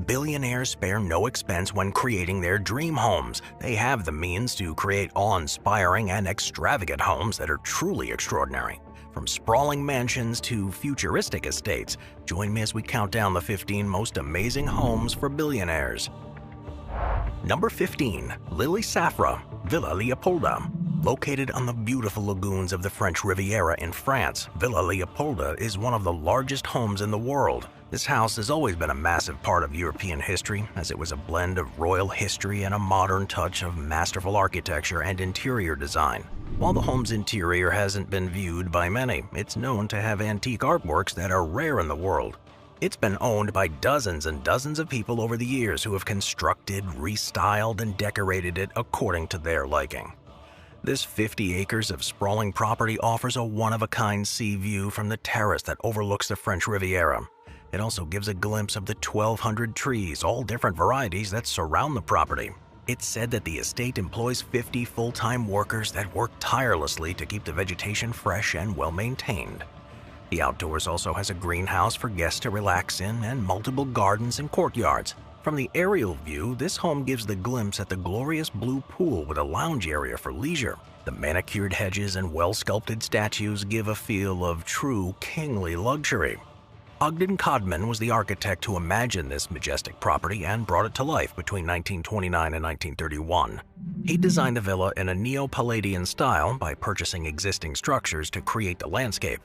billionaires spare no expense when creating their dream homes. They have the means to create awe-inspiring and extravagant homes that are truly extraordinary. From sprawling mansions to futuristic estates, join me as we count down the 15 most amazing homes for billionaires. Number 15. Lily Safra, Villa Leopolda. Located on the beautiful lagoons of the French Riviera in France, Villa Leopolda is one of the largest homes in the world. This house has always been a massive part of European history, as it was a blend of royal history and a modern touch of masterful architecture and interior design. While the home's interior hasn't been viewed by many, it's known to have antique artworks that are rare in the world. It's been owned by dozens and dozens of people over the years who have constructed, restyled, and decorated it according to their liking. This 50 acres of sprawling property offers a one-of-a-kind sea view from the terrace that overlooks the French Riviera. It also gives a glimpse of the 1,200 trees, all different varieties, that surround the property. It's said that the estate employs 50 full-time workers that work tirelessly to keep the vegetation fresh and well-maintained. The outdoors also has a greenhouse for guests to relax in and multiple gardens and courtyards. From the aerial view, this home gives the glimpse at the glorious blue pool with a lounge area for leisure. The manicured hedges and well-sculpted statues give a feel of true kingly luxury. Ogden Codman was the architect who imagined this majestic property and brought it to life between 1929 and 1931. He designed the villa in a Neo-Palladian style by purchasing existing structures to create the landscape.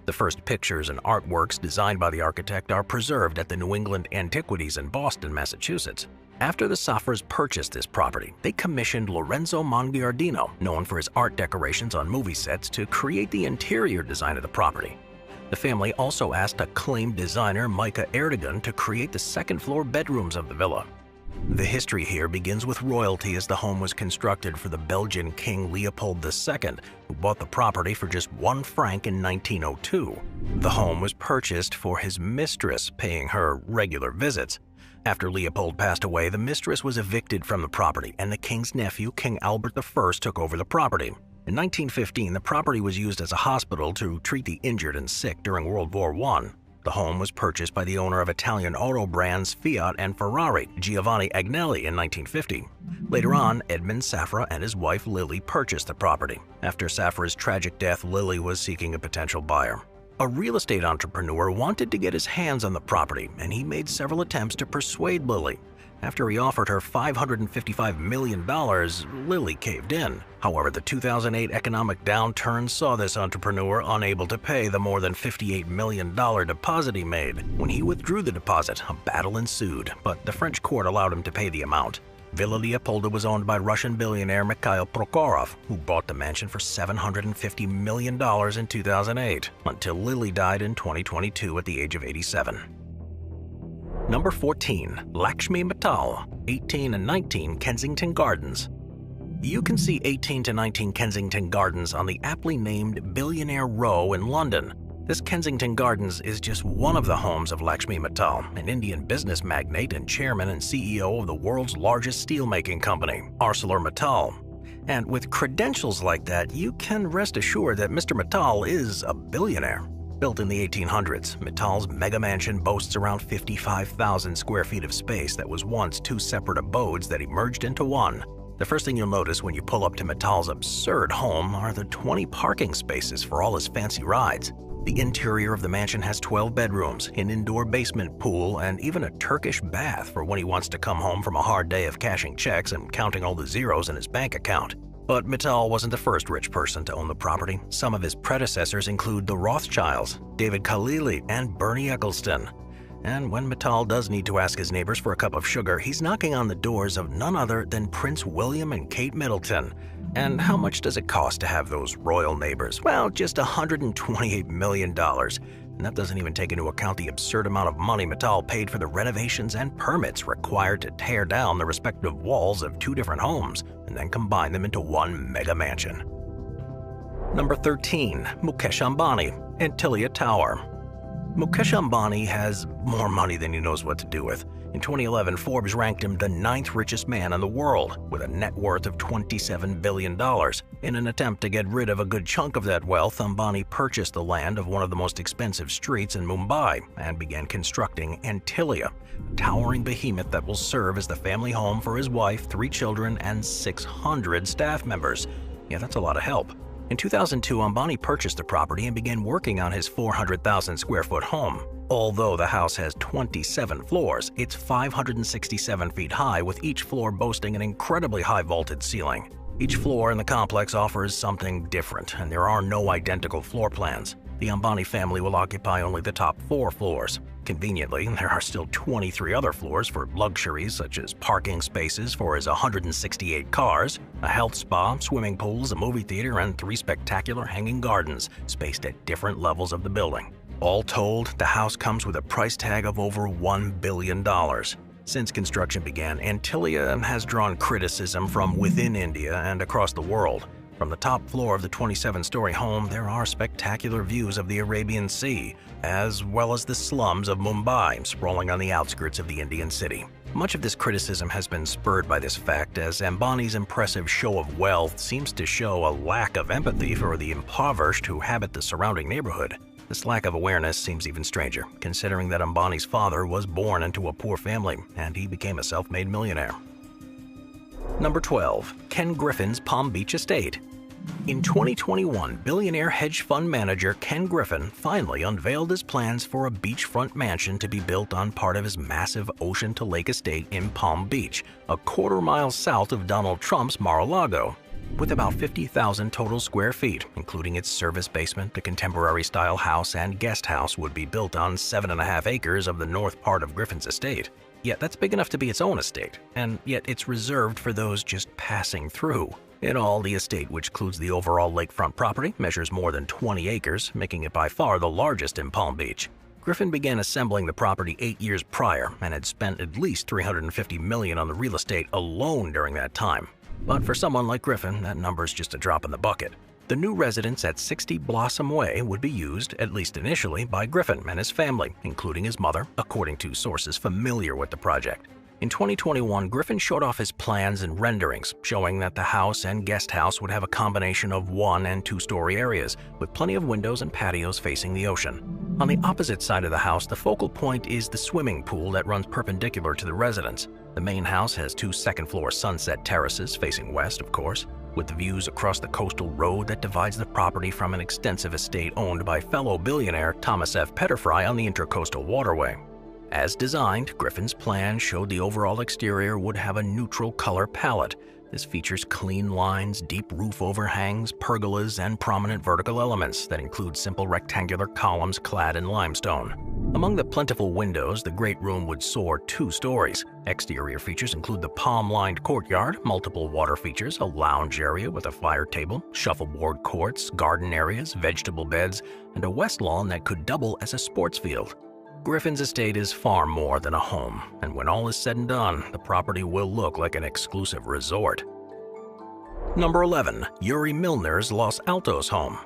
The first pictures and artworks designed by the architect are preserved at the New England Antiquities in Boston, Massachusetts. After the Safras purchased this property, they commissioned Lorenzo Mongiardino, known for his art decorations on movie sets, to create the interior design of the property. The family also asked acclaimed designer Micah Erdogan to create the second-floor bedrooms of the villa. The history here begins with royalty, as the home was constructed for the Belgian King Leopold II, who bought the property for just £1 in 1902. The home was purchased for his mistress, paying her regular visits. After Leopold passed away, the mistress was evicted from the property, and the king's nephew, King Albert I, took over the property. In 1915, the property was used as a hospital to treat the injured and sick during World War I. The home was purchased by the owner of Italian auto brands Fiat and Ferrari, Giovanni Agnelli, in 1950. Later on, Edmund Safra and his wife Lily purchased the property. After Safra's tragic death, Lily was seeking a potential buyer. A real estate entrepreneur wanted to get his hands on the property, and he made several attempts to persuade Lily. After he offered her $555 million, Lily caved in. However, the 2008 economic downturn saw this entrepreneur unable to pay the more than $58 million deposit he made. When he withdrew the deposit, a battle ensued, but the French court allowed him to pay the amount. Villa Leopolda was owned by Russian billionaire Mikhail Prokhorov, who bought the mansion for $750 million in 2008, until Lily died in 2022 at the age of 87. Number 14. Lakshmi Mittal, 18 and 19 Kensington Gardens. You can see 18 to 19 Kensington Gardens on the aptly named Billionaire Row in London. This Kensington Gardens is just one of the homes of Lakshmi Mittal, an Indian business magnate and chairman and CEO of the world's largest steelmaking company, ArcelorMittal. And with credentials like that, you can rest assured that Mr. Mittal is a billionaire. Built in the 1800s, Mittal's mega mansion boasts around 55,000 square feet of space that was once two separate abodes that emerged into one. The first thing you'll notice when you pull up to Mittal's absurd home are the 20 parking spaces for all his fancy rides. The interior of the mansion has 12 bedrooms, an indoor basement pool, and even a Turkish bath for when he wants to come home from a hard day of cashing checks and counting all the zeros in his bank account. But Mittal wasn't the first rich person to own the property. Some of his predecessors include the Rothschilds, David Khalili, and Bernie Ecclestone. And when Mittal does need to ask his neighbors for a cup of sugar, he's knocking on the doors of none other than Prince William and Kate Middleton. And how much does it cost to have those royal neighbors? Well, just $128 million. And that doesn't even take into account the absurd amount of money Mittal paid for the renovations and permits required to tear down the respective walls of two different homes and then combine them into one mega mansion. Number 13. Mukesh Ambani, Antilia Tower. Mukesh Ambani has more money than he knows what to do with. In 2011, Forbes ranked him the 9th richest man in the world, with a net worth of $27 billion. In an attempt to get rid of a good chunk of that wealth, Ambani purchased the land of one of the most expensive streets in Mumbai and began constructing Antilia, a towering behemoth that will serve as the family home for his wife, 3 children, and 600 staff members. Yeah, that's a lot of help. In 2002, Ambani purchased the property and began working on his 400,000 square foot home. Although the house has 27 floors, it's 567 feet high, with each floor boasting an incredibly high vaulted ceiling. Each floor in the complex offers something different, and there are no identical floor plans. The Ambani family will occupy only the top 4 floors. Conveniently, there are still 23 other floors for luxuries such as parking spaces for his 168 cars, a health spa, swimming pools, a movie theater, and 3 spectacular hanging gardens spaced at different levels of the building. All told, the house comes with a price tag of over $1 billion. Since construction began, Antilia has drawn criticism from within India and across the world. From the top floor of the 27-story home, there are spectacular views of the Arabian Sea, as well as the slums of Mumbai, sprawling on the outskirts of the Indian city. Much of this criticism has been spurred by this fact, as Ambani's impressive show of wealth seems to show a lack of empathy for the impoverished who habit the surrounding neighborhood. This lack of awareness seems even stranger, considering that Ambani's father was born into a poor family, and he became a self-made millionaire. Number 12. Ken Griffin's Palm Beach estate. In 2021, billionaire hedge fund manager Ken Griffin finally unveiled his plans for a beachfront mansion to be built on part of his massive ocean-to-lake estate in Palm Beach, a quarter-mile south of Donald Trump's Mar-a-Lago. With about 50,000 total square feet, including its service basement, the contemporary-style house and guest house would be built on 7.5 acres of the north part of Griffin's estate. Yet that's big enough to be its own estate, and yet it's reserved for those just passing through. In all, the estate, which includes the overall lakefront property, measures more than 20 acres, making it by far the largest in Palm Beach. Griffin began assembling the property 8 years prior and had spent at least $350 million on the real estate alone during that time. But for someone like Griffin, that number's just a drop in the bucket. The new residence at 60 Blossom Way would be used, at least initially, by Griffin and his family, including his mother, according to sources familiar with the project. In 2021, Griffin showed off his plans and renderings, showing that the house and guest house would have a combination of 1- and 2-story areas, with plenty of windows and patios facing the ocean. On the opposite side of the house, the focal point is the swimming pool that runs perpendicular to the residence. The main house has 2 second-floor sunset terraces facing west, of course, with the views across the coastal road that divides the property from an extensive estate owned by fellow billionaire Thomas F. Petterfry on the Intracoastal Waterway. As designed, Griffin's plan showed the overall exterior would have a neutral color palette. This features clean lines, deep roof overhangs, pergolas, and prominent vertical elements that include simple rectangular columns clad in limestone. Among the plentiful windows, the great room would soar 2 stories. Exterior features include the palm-lined courtyard, multiple water features, a lounge area with a fire table, shuffleboard courts, garden areas, vegetable beds, and a west lawn that could double as a sports field. Griffin's estate is far more than a home, and when all is said and done, the property will look like an exclusive resort. Number 11. Yuri Milner's Los Altos home.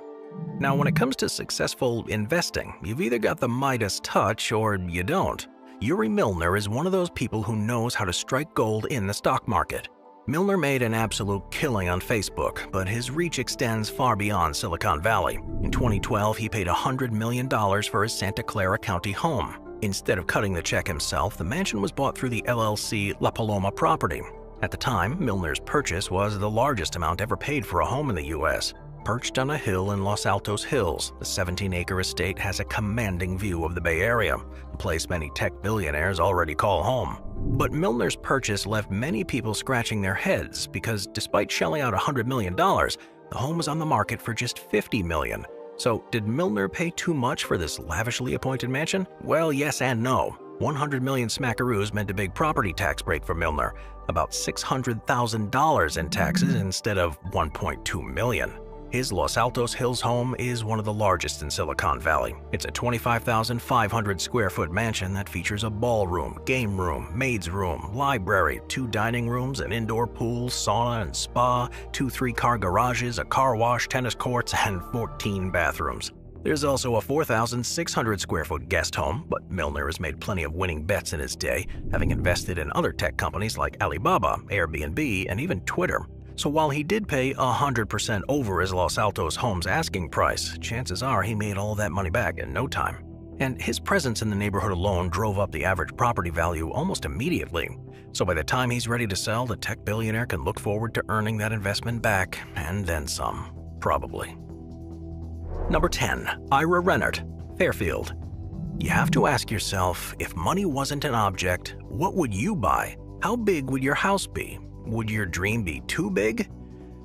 Now, when it comes to successful investing, you've either got the Midas touch or you don't. Yuri Milner is one of those people who knows how to strike gold in the stock market. Milner made an absolute killing on Facebook, but his reach extends far beyond Silicon Valley. In 2012, he paid $100 million for his Santa Clara County home. Instead of cutting the check himself, the mansion was bought through the LLC La Paloma Property. At the time, Milner's purchase was the largest amount ever paid for a home in the U.S. Perched on a hill in Los Altos Hills, the 17-acre estate has a commanding view of the Bay Area, a place many tech billionaires already call home. But Milner's purchase left many people scratching their heads because despite shelling out $100 million, the home was on the market for just $50 million. So did Milner pay too much for this lavishly appointed mansion? Well, yes and no. 100 million smackaroos meant a big property tax break for Milner, about $600,000 in taxes instead of $1.2 million. His Los Altos Hills home is one of the largest in Silicon Valley. It's a 25,500 square foot mansion that features a ballroom, game room, maid's room, library, 2 dining rooms, an indoor pool, sauna and spa, 2 3-car garages, a car wash, tennis courts, and 14 bathrooms. There's also a 4,600 square foot guest home, but Milner has made plenty of winning bets in his day, having invested in other tech companies like Alibaba, Airbnb, and even Twitter. So while he did pay 100% over his Los Altos home's asking price, chances are he made all that money back in no time. And his presence in the neighborhood alone drove up the average property value almost immediately. So by the time he's ready to sell, the tech billionaire can look forward to earning that investment back, and then some, probably. Number 10. Ira Rennert, Fairfield. You have to ask yourself, if money wasn't an object, what would you buy? How big would your house be? Would your dream be too big?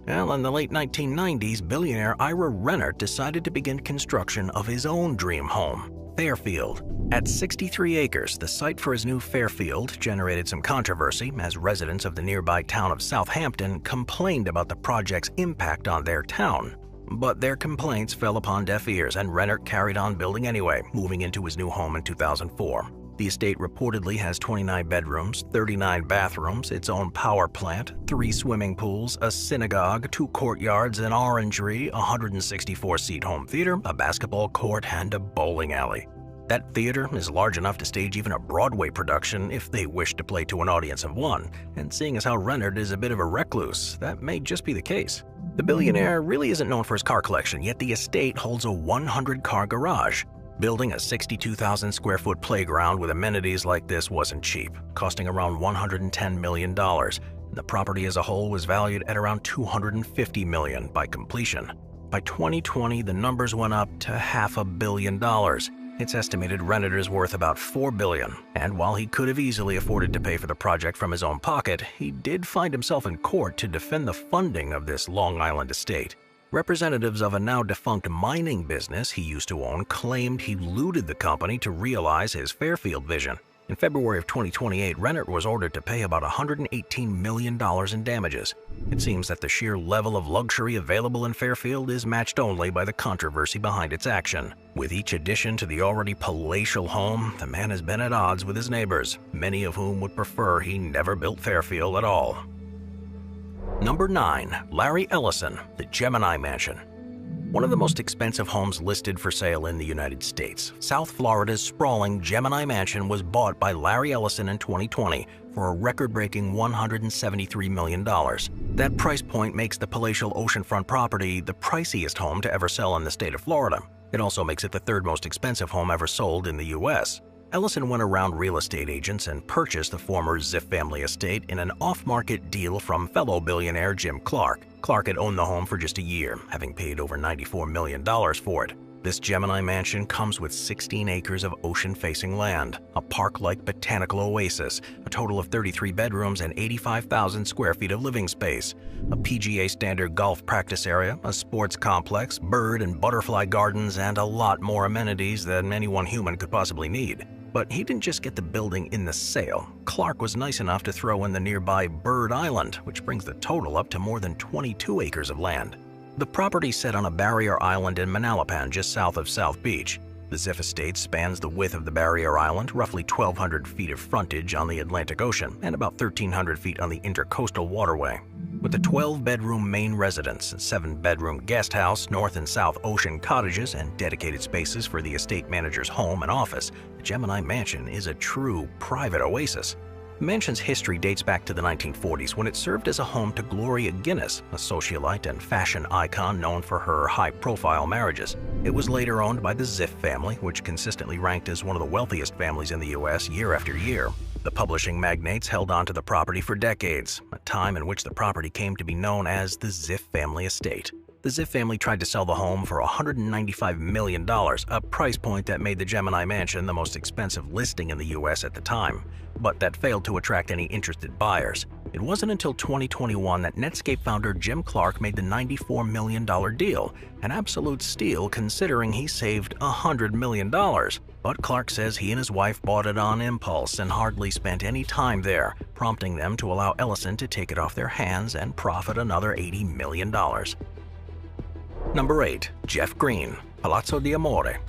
Well, in the late 1990s, billionaire Ira Rennert decided to begin construction of his own dream home, Fairfield. At 63 acres, the site for his new Fairfield generated some controversy as residents of the nearby town of Southampton complained about the project's impact on their town. But their complaints fell upon deaf ears, and Rennert carried on building anyway, moving into his new home in 2004. The estate reportedly has 29 bedrooms, 39 bathrooms, its own power plant, 3 swimming pools, a synagogue, 2 courtyards, an orangery, a 164-seat home theater, a basketball court, and a bowling alley. That theater is large enough to stage even a Broadway production if they wish to play to an audience of one, and seeing as how Rennert is a bit of a recluse, that may just be the case. The billionaire really isn't known for his car collection, yet the estate holds a 100-car garage. Building a 62,000 square foot playground with amenities like this wasn't cheap, costing around $110 million. The property as a whole was valued at around $250 million by completion. By 2020, the numbers went up to $500 million. It's estimated Rennert is worth about $4 billion, and while he could have easily afforded to pay for the project from his own pocket, he did find himself in court to defend the funding of this Long Island estate. Representatives of a now-defunct mining business he used to own claimed he looted the company to realize his Fairfield vision. In February of 2028, Rennert was ordered to pay about $118 million in damages. It seems that the sheer level of luxury available in Fairfield is matched only by the controversy behind its action. With each addition to the already palatial home, the man has been at odds with his neighbors, many of whom would prefer he never built Fairfield at all. Number 9. Larry Ellison, the Gemini Mansion. One of the most expensive homes listed for sale in the United States, South Florida's sprawling Gemini Mansion was bought by Larry Ellison in 2020 for a record-breaking $173 million. That price point makes the palatial oceanfront property the priciest home to ever sell in the state of Florida. It also makes it the third most expensive home ever sold in the U.S. Ellison went around real estate agents and purchased the former Ziff family estate in an off-market deal from fellow billionaire Jim Clark. Clark had owned the home for just a year, having paid over $94 million for it. This Gemini mansion comes with 16 acres of ocean-facing land, a park-like botanical oasis, a total of 33 bedrooms and 85,000 square feet of living space, a PGA standard golf practice area, a sports complex, bird and butterfly gardens, and a lot more amenities than any one human could possibly need. But he didn't just get the building in the sale. Clark was nice enough to throw in the nearby Bird Island, which brings the total up to more than 22 acres of land. The property set on a barrier island in Manalapan, just south of South Beach. The Ziff estate spans the width of the barrier island, roughly 1,200 feet of frontage on the Atlantic Ocean, and about 1,300 feet on the Intercoastal Waterway. With a 12-bedroom main residence, a 7-bedroom guest house, north and south ocean cottages, and dedicated spaces for the estate manager's home and office, the Gemini Mansion is a true private oasis. The mansion's history dates back to the 1940s when it served as a home to Gloria Guinness, a socialite and fashion icon known for her high-profile marriages. It was later owned by the Ziff family, which consistently ranked as one of the wealthiest families in the U.S. year after year. The publishing magnates held on to the property for decades, a time in which the property came to be known as the Ziff family estate. The Ziff family tried to sell the home for $195 million, a price point that made the Gemini Mansion the most expensive listing in the U.S. at the time, but that failed to attract any interested buyers. It wasn't until 2021 that Netscape founder Jim Clark made the $94 million deal, an absolute steal considering he saved $100 million. But Clark says he and his wife bought it on impulse and hardly spent any time there, prompting them to allow Ellison to take it off their hands and profit another $80 million. Number 8. Jeff Green, Palazzo di Amore.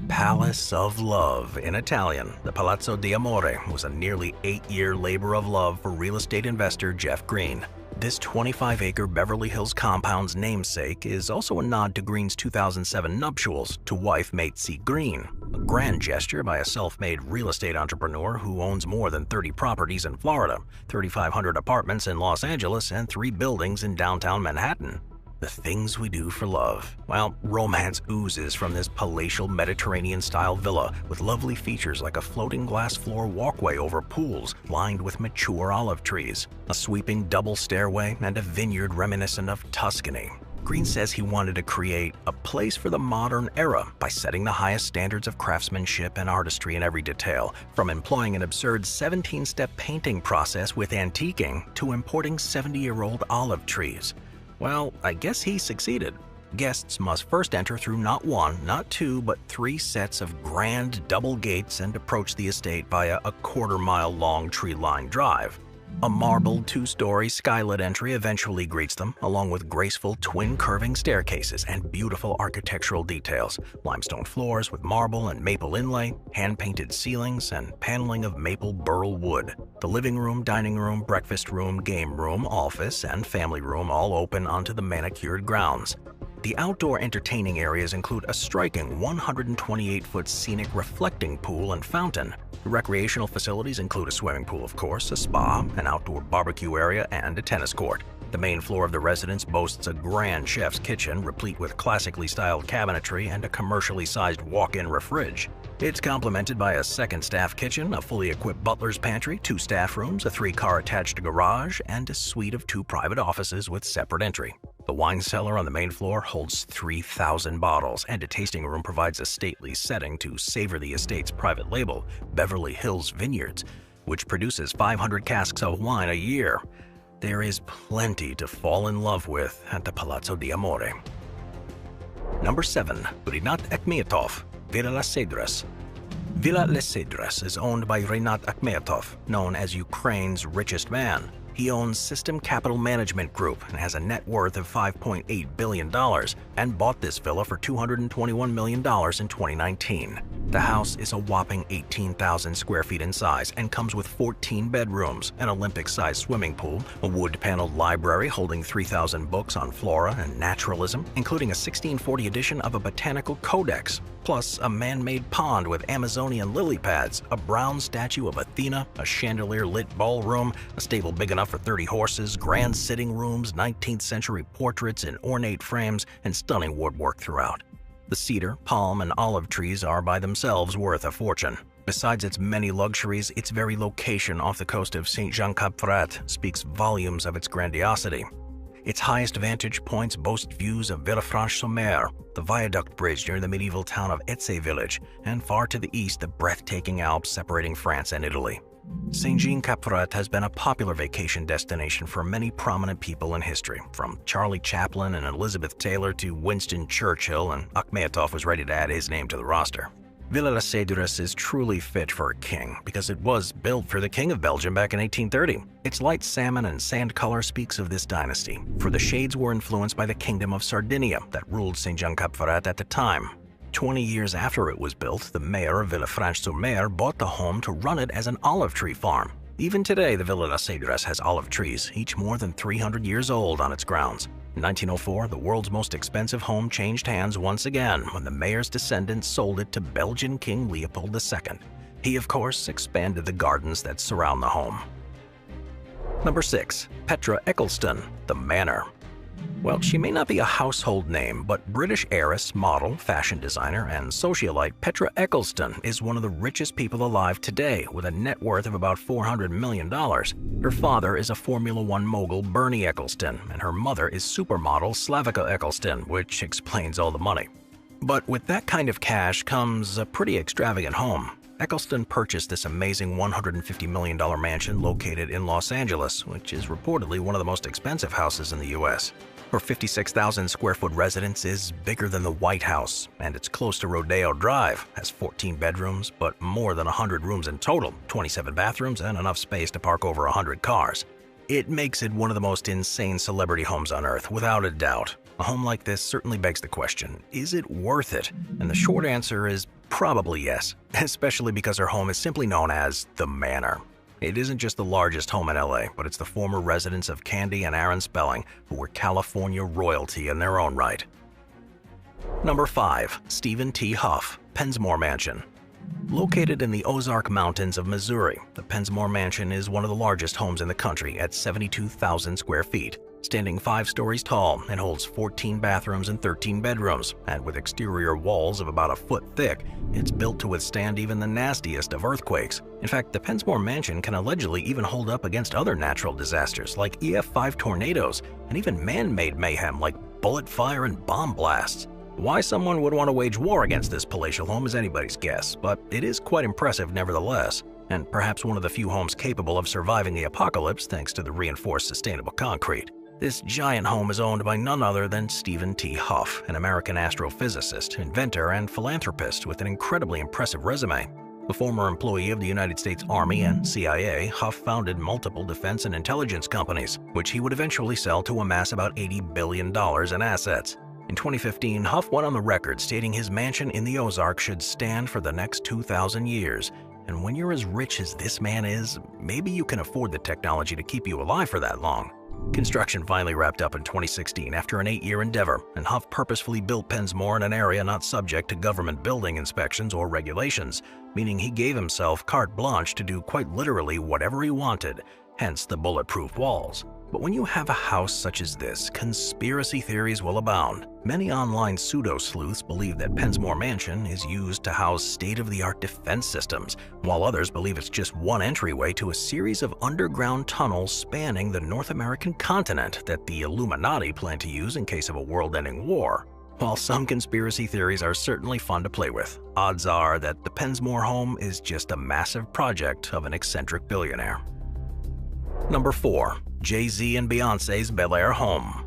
Palace of Love in Italian. The Palazzo di Amore was a nearly 8-year labor of love for real estate investor Jeff Green. This 25-acre Beverly Hills compound's namesake is also a nod to Green's 2007 nuptials to wife Matesy Green, a grand gesture by a self-made real estate entrepreneur who owns more than 30 properties in Florida, 3,500 apartments in Los Angeles, and 3 buildings in downtown Manhattan. The things we do for love. Well, romance oozes from this palatial Mediterranean-style villa with lovely features like a floating glass floor walkway over pools lined with mature olive trees, a sweeping double stairway, and a vineyard reminiscent of Tuscany. Green says he wanted to create a place for the modern era by setting the highest standards of craftsmanship and artistry in every detail, from employing an absurd 17-step painting process with antiquing to importing 70-year-old olive trees. Well, I guess he succeeded. Guests must first enter through not 1, not 2, but 3 sets of grand double gates and approach the estate via a quarter-mile-long tree-lined drive. A marbled 2-story skylit entry eventually greets them, along with graceful twin curving staircases and beautiful architectural details, limestone floors with marble and maple inlay, hand-painted ceilings, and paneling of maple burl wood. The living room, dining room, breakfast room, game room, office, and family room all open onto the manicured grounds. The outdoor entertaining areas include a striking 128-foot scenic reflecting pool and fountain. The recreational facilities include a swimming pool, of course, a spa, an outdoor barbecue area, and a tennis court. The main floor of the residence boasts a grand chef's kitchen replete with classically styled cabinetry and a commercially sized walk-in refrige. It's complemented by a second staff kitchen, a fully equipped butler's pantry, 2 staff rooms, a 3-car attached garage, and a suite of 2 private offices with separate entry. The wine cellar on the main floor holds 3,000 bottles, and a tasting room provides a stately setting to savor the estate's private label, Beverly Hills Vineyards, which produces 500 casks of wine a year. There is plenty to fall in love with at the Palazzo di Amore. Number 7. Rinat Akhmetov, Villa Les Cedres. Villa Les Cedres is owned by Rinat Akhmetov, known as Ukraine's richest man. He owns System Capital Management Group and has a net worth of $5.8 billion and bought this villa for $221 million in 2019. The house is a whopping 18,000 square feet in size and comes with 14 bedrooms, an Olympic-sized swimming pool, a wood-paneled library holding 3,000 books on flora and naturalism, including a 1640 edition of a botanical codex, plus a man-made pond with Amazonian lily pads, a bronze statue of Athena, a chandelier-lit ballroom, a stable big enough for 30 horses, grand sitting rooms, 19th century portraits in ornate frames, and stunning woodwork throughout. The cedar, palm, and olive trees are by themselves worth a fortune. Besides its many luxuries, its very location off the coast of Saint-Jean-Cap-Ferrat speaks volumes of its grandiosity. Its highest vantage points boast views of Villefranche-sur-Mer, the viaduct bridge near the medieval town of Etse village, and far to the east the breathtaking Alps separating France and Italy. Saint-Jean-Cap-Ferrat has been a popular vacation destination for many prominent people in history, from Charlie Chaplin and Elizabeth Taylor to Winston Churchill, and Akhmetov was ready to add his name to the roster. Villa Les Cedres is truly fit for a king because it was built for the King of Belgium back in 1830. Its light salmon and sand color speaks of this dynasty, for the shades were influenced by the Kingdom of Sardinia that ruled Saint-Jean-Cap-Ferrat at the time. 20 years after it was built, the mayor of Villefranche-sur-Mer bought the home to run it as an olive tree farm. Even today, the Villa Les Cedres has olive trees, each more than 300 years old on its grounds. In 1904, the world's most expensive home changed hands once again when the mayor's descendants sold it to Belgian King Leopold II. He, of course, expanded the gardens that surround the home. Number 6. Petra Eccleston, The Manor. Well, she may not be a household name, but British heiress, model, fashion designer, and socialite Petra Eccleston is one of the richest people alive today, with a net worth of about $400 million. Her father is a Formula One mogul, Bernie Eccleston, and her mother is supermodel Slavica Eccleston, which explains all the money. But with that kind of cash comes a pretty extravagant home. Eccleston purchased this amazing $150 million mansion located in Los Angeles, which is reportedly one of the most expensive houses in the U.S. Her 56,000 square foot residence is bigger than the White House, and it's close to Rodeo Drive, has 14 bedrooms, but more than 100 rooms in total, 27 bathrooms, and enough space to park over 100 cars. It makes it one of the most insane celebrity homes on Earth, without a doubt. A home like this certainly begs the question, is it worth it? And the short answer is probably yes, especially because her home is simply known as The Manor. It isn't just the largest home in LA, but it's the former residence of Candy and Aaron Spelling, who were California royalty in their own right. Number 5. Stephen T. Huff, Pensmore Mansion. Located in the Ozark Mountains of Missouri, the Pensmore Mansion is one of the largest homes in the country at 72,000 square feet. Standing 5 stories tall, it holds 14 bathrooms and 13 bedrooms, and with exterior walls of about a foot thick, it's built to withstand even the nastiest of earthquakes. In fact, the Pensmore Mansion can allegedly even hold up against other natural disasters like EF5 tornadoes and even man-made mayhem like bullet fire and bomb blasts. Why someone would want to wage war against this palatial home is anybody's guess, but it is quite impressive nevertheless, and perhaps one of the few homes capable of surviving the apocalypse thanks to the reinforced sustainable concrete. This giant home is owned by none other than Stephen T. Huff, an American astrophysicist, inventor, and philanthropist with an incredibly impressive resume. A former employee of the United States Army and CIA, Huff founded multiple defense and intelligence companies, which he would eventually sell to amass about $80 billion in assets. In 2015, Huff went on the record stating his mansion in the Ozarks should stand for the next 2,000 years. And when you're as rich as this man is, maybe you can afford the technology to keep you alive for that long. Construction finally wrapped up in 2016 after an 8-year endeavor, and Huff purposefully built Pensmore in an area not subject to government building inspections or regulations, meaning he gave himself carte blanche to do quite literally whatever he wanted, hence the bulletproof walls. But when you have a house such as this, conspiracy theories will abound. Many online pseudo-sleuths believe that Pensmore Mansion is used to house state-of-the-art defense systems, while others believe it's just one entryway to a series of underground tunnels spanning the North American continent that the Illuminati plan to use in case of a world-ending war. While some conspiracy theories are certainly fun to play with, odds are that the Pensmore home is just a massive project of an eccentric billionaire. Number 4. Jay-Z and Beyoncé's Bel Air home.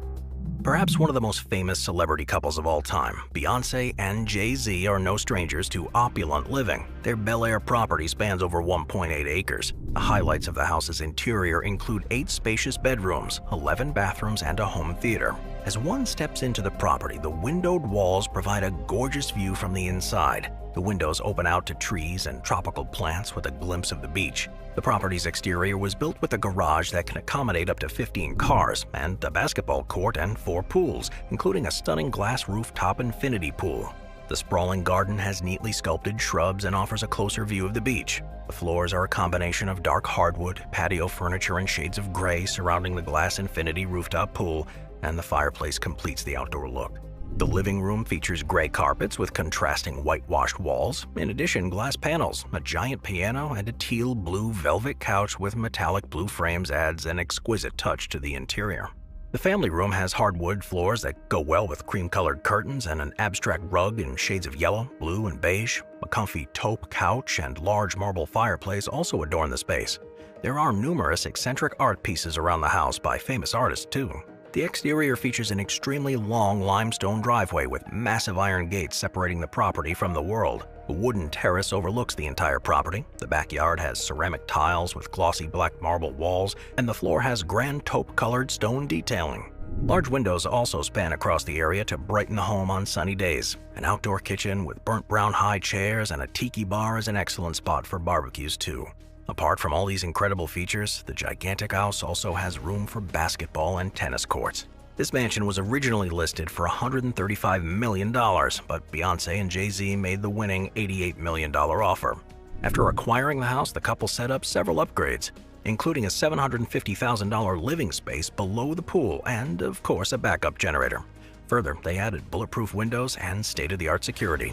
Perhaps one of the most famous celebrity couples of all time, Beyoncé and Jay-Z are no strangers to opulent living. Their Bel Air property spans over 1.8 acres. The highlights of the house's interior include 8 spacious bedrooms, 11 bathrooms, and a home theater. As one steps into the property, the windowed walls provide a gorgeous view from the inside. The windows open out to trees and tropical plants with a glimpse of the beach. The property's exterior was built with a garage that can accommodate up to 15 cars and a basketball court and 4 pools, including a stunning glass rooftop infinity pool. The sprawling garden has neatly sculpted shrubs and offers a closer view of the beach. The floors are a combination of dark hardwood, patio furniture, and shades of gray surrounding the glass infinity rooftop pool, and the fireplace completes the outdoor look. The living room features gray carpets with contrasting whitewashed walls. In addition, glass panels, a giant piano, and a teal blue velvet couch with metallic blue frames adds an exquisite touch to the interior. The family room has hardwood floors that go well with cream-colored curtains and an abstract rug in shades of yellow, blue, and beige. A comfy taupe couch and large marble fireplace also adorn the space. There are numerous eccentric art pieces around the house by famous artists, too. The exterior features an extremely long limestone driveway with massive iron gates separating the property from the world. A wooden terrace overlooks the entire property. The backyard has ceramic tiles with glossy black marble walls, and the floor has grand taupe-colored stone detailing. Large windows also span across the area to brighten the home on sunny days. An outdoor kitchen with burnt brown high chairs and a tiki bar is an excellent spot for barbecues, too. Apart from all these incredible features, the gigantic house also has room for basketball and tennis courts. This mansion was originally listed for $135 million, but Beyoncé and Jay-Z made the winning $88 million offer. After acquiring the house, the couple set up several upgrades, including a $750,000 living space below the pool and, of course, a backup generator. Further, they added bulletproof windows and state-of-the-art security.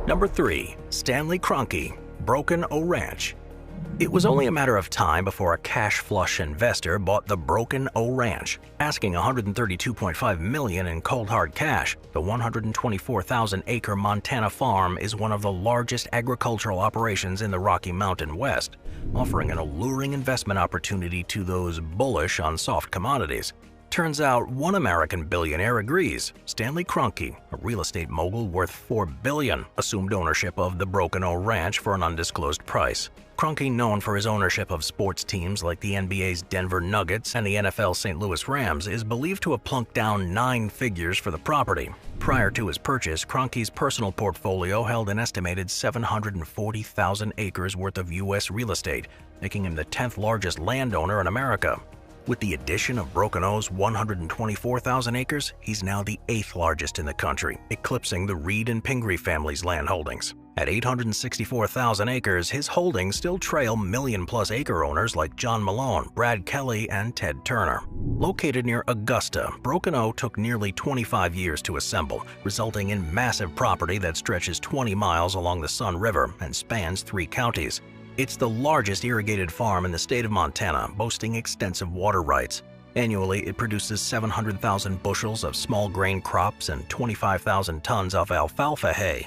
Number 3. Stanley Kroenke, Broken O Ranch. It was only a matter of time before a cash-flush investor bought the Broken O Ranch, asking $132.5 million in cold hard cash. The 124,000-acre Montana farm is one of the largest agricultural operations in the Rocky Mountain West, offering an alluring investment opportunity to those bullish on soft commodities. Turns out one American billionaire agrees. Stanley Kroenke, a real estate mogul worth $4 billion, assumed ownership of the Broken O Ranch for an undisclosed price. Kroenke, known for his ownership of sports teams like the NBA's Denver Nuggets and the NFL's St. Louis Rams, is believed to have plunked down 9 figures for the property. Prior to his purchase, Kroenke's personal portfolio held an estimated 740,000 acres worth of U.S. real estate, making him the 10th largest landowner in America. With the addition of Broken O's 124,000 acres, he's now the 8th largest in the country, eclipsing the Reed and Pingree family's land holdings. At 864,000 acres, his holdings still trail million-plus acre owners like John Malone, Brad Kelly, and Ted Turner. Located near Augusta, Broken O took nearly 25 years to assemble, resulting in massive property that stretches 20 miles along the Sun River and spans 3 counties. It's the largest irrigated farm in the state of Montana, boasting extensive water rights. Annually, it produces 700,000 bushels of small grain crops and 25,000 tons of alfalfa hay.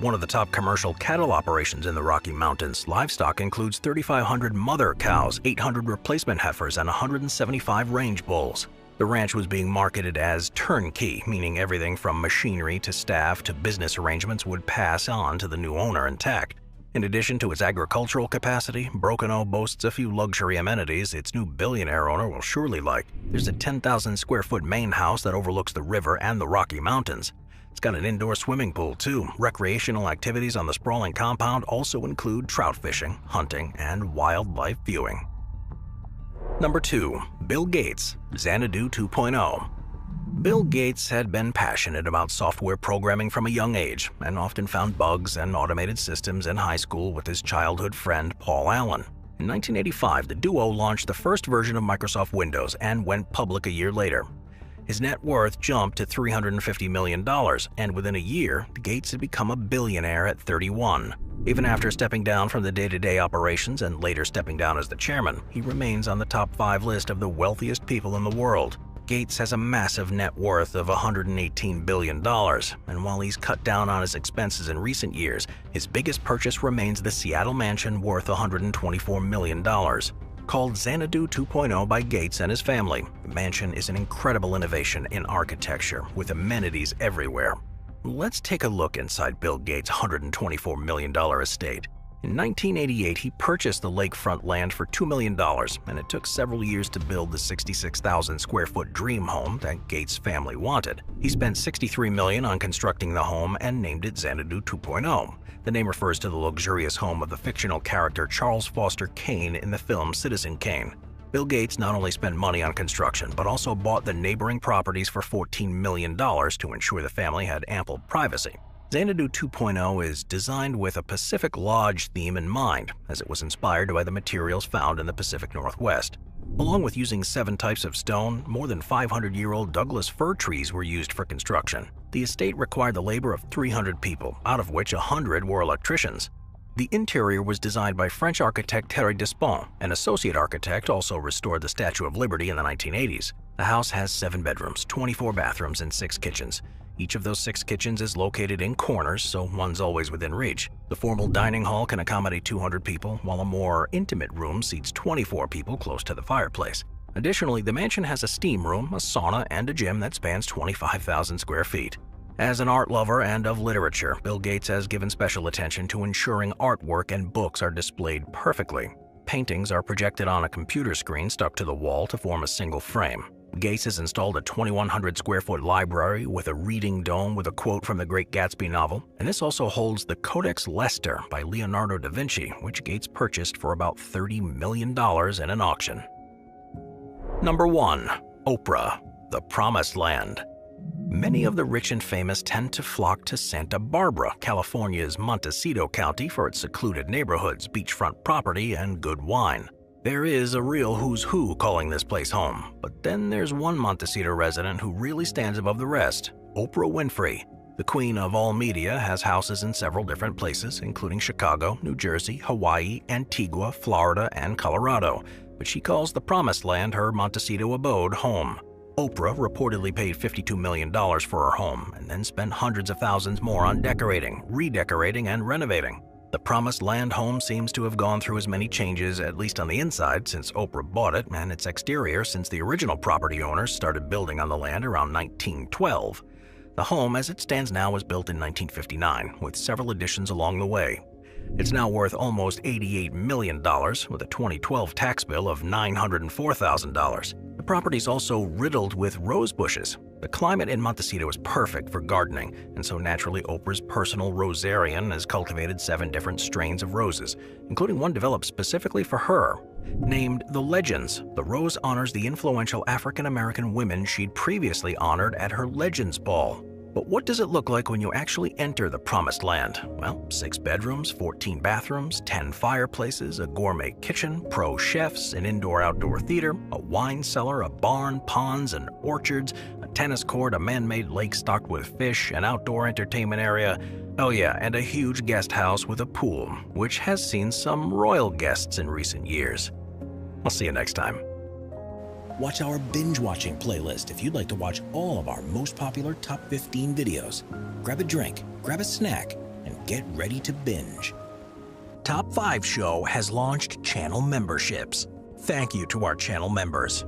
One of the top commercial cattle operations in the Rocky Mountains, livestock includes 3,500 mother cows, 800 replacement heifers, and 175 range bulls. The ranch was being marketed as turnkey, meaning everything from machinery to staff to business arrangements would pass on to the new owner intact. In addition to its agricultural capacity, Broken O boasts a few luxury amenities its new billionaire owner will surely like. There's a 10,000 square foot main house that overlooks the river and the Rocky Mountains. It's got an indoor swimming pool too. Recreational activities on the sprawling compound also include trout fishing, hunting, and wildlife viewing. Number 2. Bill Gates, Xanadu 2.0. Bill Gates had been passionate about software programming from a young age and often found bugs and automated systems in high school with his childhood friend Paul Allen. In 1985, the duo launched the first version of Microsoft Windows and went public a year later. His net worth jumped to $350 million, and within a year, Gates had become a billionaire at 31. Even after stepping down from the day-to-day operations and later stepping down as the chairman, he remains on the top 5 list of the wealthiest people in the world. Gates has a massive net worth of $118 billion, and while he's cut down on his expenses in recent years, his biggest purchase remains the Seattle mansion worth $124 million. Called Xanadu 2.0 by Gates and his family, the mansion is an incredible innovation in architecture with amenities everywhere. Let's take a look inside Bill Gates' $124 million estate. In 1988, he purchased the lakefront land for $2 million, and it took several years to build the 66,000 square foot dream home that Gates' family wanted. He spent $63 million on constructing the home and named it Xanadu 2.0. The name refers to the luxurious home of the fictional character Charles Foster Kane in the film Citizen Kane. Bill Gates not only spent money on construction, but also bought the neighboring properties for $14 million to ensure the family had ample privacy. Xanadu 2.0 is designed with a Pacific Lodge theme in mind, as it was inspired by the materials found in the Pacific Northwest. Along with using 7 types of stone, more than 500-year-old Douglas fir trees were used for construction. The estate required the labor of 300 people, out of which 100 were electricians. The interior was designed by French architect Thierry Despont. An associate architect also restored the Statue of Liberty in the 1980s. The house has 7 bedrooms, 24 bathrooms, and 6 kitchens. Each of those 6 kitchens is located in corners, so one's always within reach. The formal dining hall can accommodate 200 people, while a more intimate room seats 24 people close to the fireplace. Additionally, the mansion has a steam room, a sauna, and a gym that spans 25,000 square feet. As an art lover and of literature, Bill Gates has given special attention to ensuring artwork and books are displayed perfectly. Paintings are projected on a computer screen stuck to the wall to form a single frame. Gates has installed a 2,100 square foot library with a reading dome with a quote from the Great Gatsby novel, and this also holds the Codex Leicester by Leonardo da Vinci, which Gates purchased for about $30 million in an auction. Number 1. Oprah, the Promised Land. Many of the rich and famous tend to flock to Santa Barbara, California's Montecito County, for its secluded neighborhoods, beachfront property, and good wine. There is a real who's who calling this place home, but then there's one Montecito resident who really stands above the rest, Oprah Winfrey. The queen of all media has houses in several different places, including Chicago, New Jersey, Hawaii, Antigua, Florida, and Colorado, but she calls the Promised Land her Montecito abode home. Oprah reportedly paid $52 million for her home and then spent hundreds of thousands more on decorating, redecorating, and renovating. The Promised Land home seems to have gone through as many changes, at least on the inside, since Oprah bought it, and its exterior since the original property owners started building on the land around 1912. The home, as it stands now, was built in 1959, with several additions along the way. It's now worth almost $88 million, with a 2012 tax bill of $904,000. The property's also riddled with rose bushes. The climate in Montecito is perfect for gardening, and so naturally Oprah's personal rosarian has cultivated 7 different strains of roses, including one developed specifically for her. Named The Legends, the rose honors the influential African-American women she'd previously honored at her Legends Ball. But what does it look like when you actually enter the promised land? Well, 6 bedrooms, 14 bathrooms, 10 fireplaces, a gourmet kitchen, pro chefs, an indoor-outdoor theater, a wine cellar, a barn, ponds and orchards, a tennis court, a man-made lake stocked with fish, an outdoor entertainment area. Oh yeah, and a huge guest house with a pool, which has seen some royal guests in recent years. I'll see you next time. Watch our binge-watching playlist if you'd like to watch all of our most popular top 15 videos. Grab a drink, grab a snack, and get ready to binge. Top 5 Show has launched channel memberships. Thank you to our channel members.